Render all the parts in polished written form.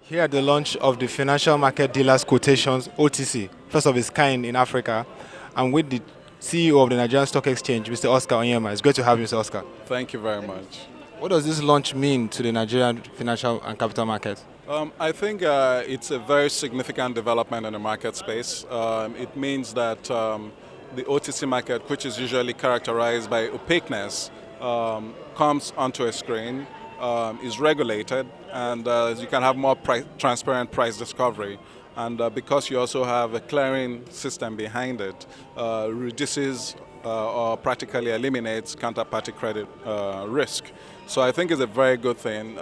Here at the launch of the Financial Market Dealers Quotations OTC, first of its kind in Africa, I'm with the CEO of the Nigerian Stock Exchange, Mr. Oscar Onyema. It's great to have you, Mr. Oscar. Thank you very much. What does this launch mean to the Nigerian financial and capital market? I think it's a very significant development in the market space. It means that the OTC market, which is usually characterized by opaqueness, comes onto a screen, is regulated, and you can have more transparent price discovery. And because you also have a clearing system behind it, reduces or practically eliminates counterparty credit risk. So I think it's a very good thing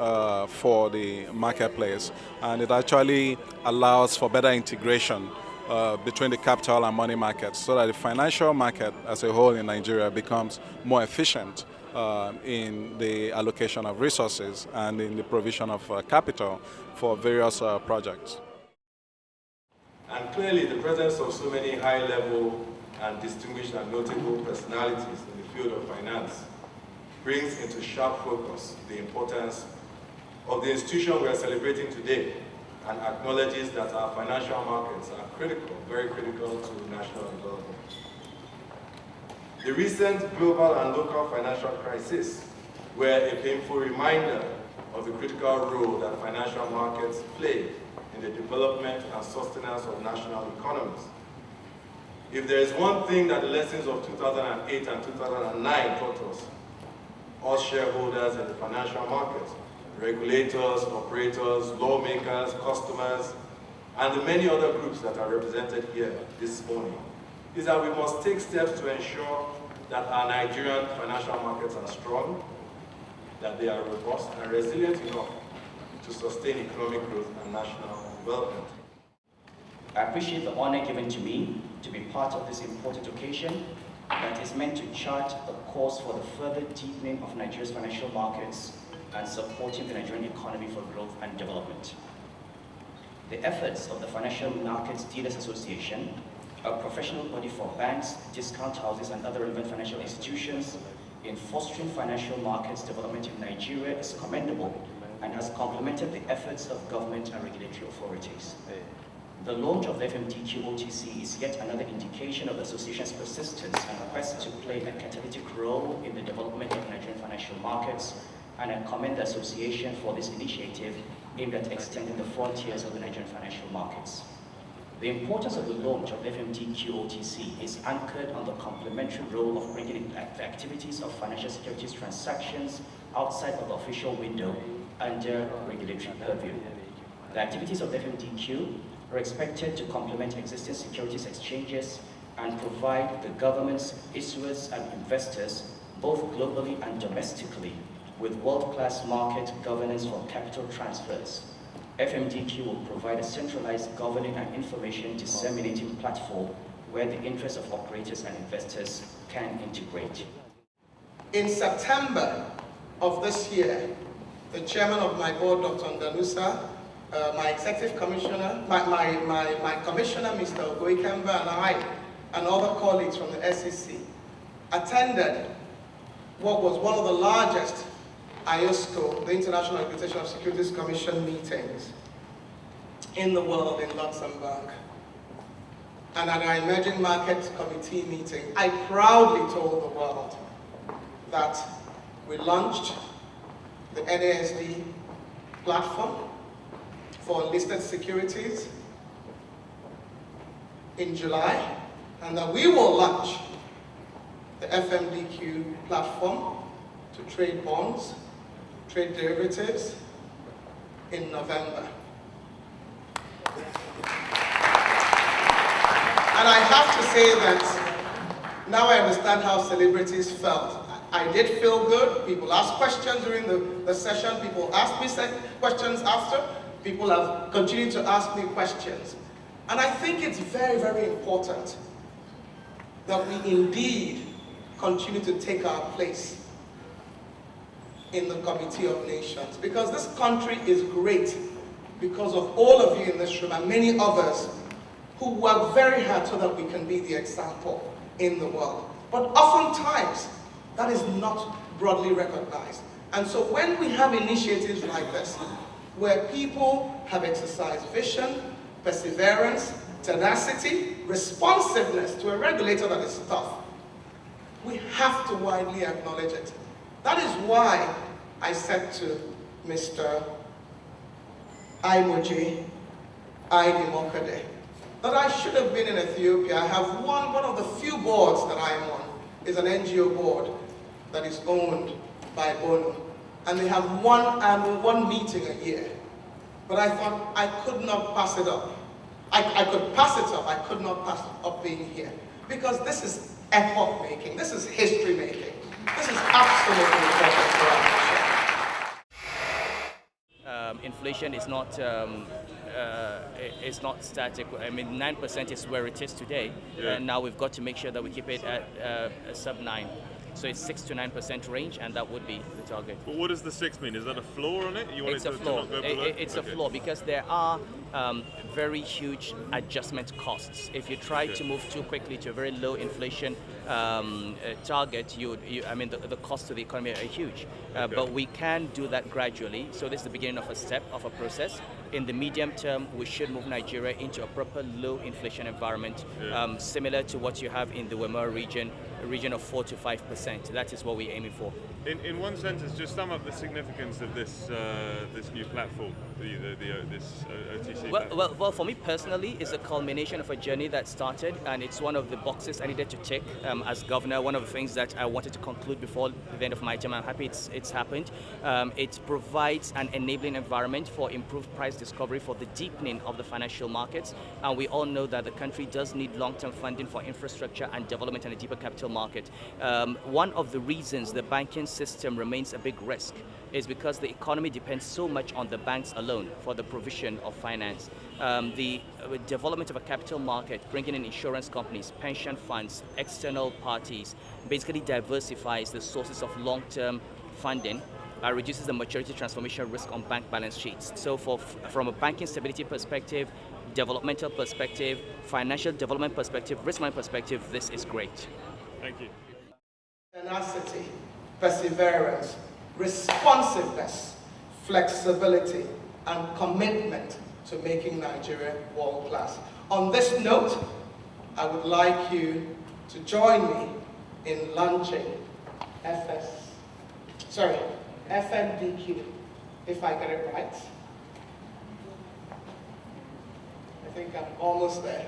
for the marketplace, and it actually allows for better integration between the capital and money markets, so that the financial market as a whole in Nigeria becomes more efficient in the allocation of resources and in the provision of capital for various projects. And clearly the presence of so many high-level and distinguished and notable personalities in the field of finance brings into sharp focus the importance of the institution we are celebrating today, and acknowledges that our financial markets are critical, very critical to national development. The recent global and local financial crises were a painful reminder of the critical role that financial markets play in the development and sustenance of national economies. If there is one thing that the lessons of 2008 and 2009 taught us shareholders in the financial markets, regulators, operators, lawmakers, customers, and the many other groups that are represented here this morning, is that we must take steps to ensure that our Nigerian financial markets are strong, that they are robust and resilient enough to sustain economic growth and national development. I appreciate the honor given to me to be part of this important occasion that is meant to chart the course for the further deepening of Nigeria's financial markets and supporting the Nigerian economy for growth and development. The efforts of the Financial Markets Dealers Association, a professional body for banks, discount houses, and other relevant financial institutions in fostering financial markets development in Nigeria, is commendable and has complemented the efforts of government and regulatory authorities. The launch of the FMDQ OTC is yet another indication of the association's persistence and quest to play a catalytic role in the development of Nigerian financial markets, and I commend the association for this initiative aimed at extending the frontiers of the Nigerian financial markets. The importance of the launch of FMDQ OTC is anchored on the complementary role of bringing the activities of financial securities transactions outside of the official window under regulatory purview. The activities of the FMDQ are expected to complement existing securities exchanges and provide the governments, issuers, and investors, both globally and domestically, with world-class market governance for capital transfers. FMDQ will provide a centralized governing and information disseminating platform where the interests of operators and investors can integrate. In September of this year, the chairman of my board, Dr. Ndanusa, my executive commissioner, my commissioner, Mr. Ogoikemba, and I, and other colleagues from the SEC, attended what was one of the largest IOSCO, the International Organization of Securities Commission meetings in the world in Luxembourg. And at our Emerging Markets Committee meeting, I proudly told the world that we launched the NASD platform for listed securities in July, and that we will launch the FMDQ platform to trade bonds, trade derivatives in November. And I have to say that now I understand how celebrities felt. I did feel good. People asked questions during the session. People asked me questions after. People have continued to ask me questions. And I think it's very, very important that we indeed continue to take our place in the Committee of Nations, because this country is great because of all of you in this room and many others who work very hard so that we can be the example in the world. But oftentimes, that is not broadly recognized. And so when we have initiatives like this, where people have exercised vision, perseverance, tenacity, responsiveness to a regulator that is tough. We have to widely acknowledge it. That is why I said to Mr. Aimoji Aidimokade that I should have been in Ethiopia. I have one of the few boards that I am on is an NGO board that is owned by Bono. And they have one meeting a year. But I thought I could not pass it up. I could pass it up, I could not pass up being here. Because this is epoch making, this is history making. This is absolutely important for our nation. Inflation is not static. I mean, 9% is where it is today, and now we've got to make sure that we keep it at sub 9. So it's 6 to 9% range, and that would be the target. But what does the 6 mean? Is that a floor on it? You want It's it a to floor. not go below? It's a floor because there are very huge adjustment costs. If you try to move too quickly to a very low inflation target, I mean, the costs to the economy are huge. But we can do that gradually. So this is the beginning of a step of a process. In the medium term, we should move Nigeria into a proper low inflation environment, similar to what you have in the Wemar region, a region of 4 to 5%. That is what we're aiming for. In one sentence, just sum up the significance of this this new platform, this OTC platform. Well, for me personally, it's a culmination of a journey that started, and it's one of the boxes I needed to tick as governor. One of the things that I wanted to conclude before the end of my term. I'm happy it's happened. It provides an enabling environment for improved price discovery for the deepening of the financial markets, and we all know that the country does need long-term funding for infrastructure and development and a deeper capital market. One of the reasons the banking system remains a big risk is because the economy depends so much on the banks alone for the provision of finance. The development of a capital market, bringing in insurance companies, pension funds, external parties, basically diversifies the sources of long-term funding, reduces the maturity transformation risk on bank balance sheets. So from a banking stability perspective, developmental perspective, financial development perspective, risk management perspective, this is great. Thank you. Tenacity, perseverance, responsiveness, flexibility, and commitment to making Nigeria world class. On this note, I would like you to join me in launching FMDQ, if I get it right. I think I'm almost there.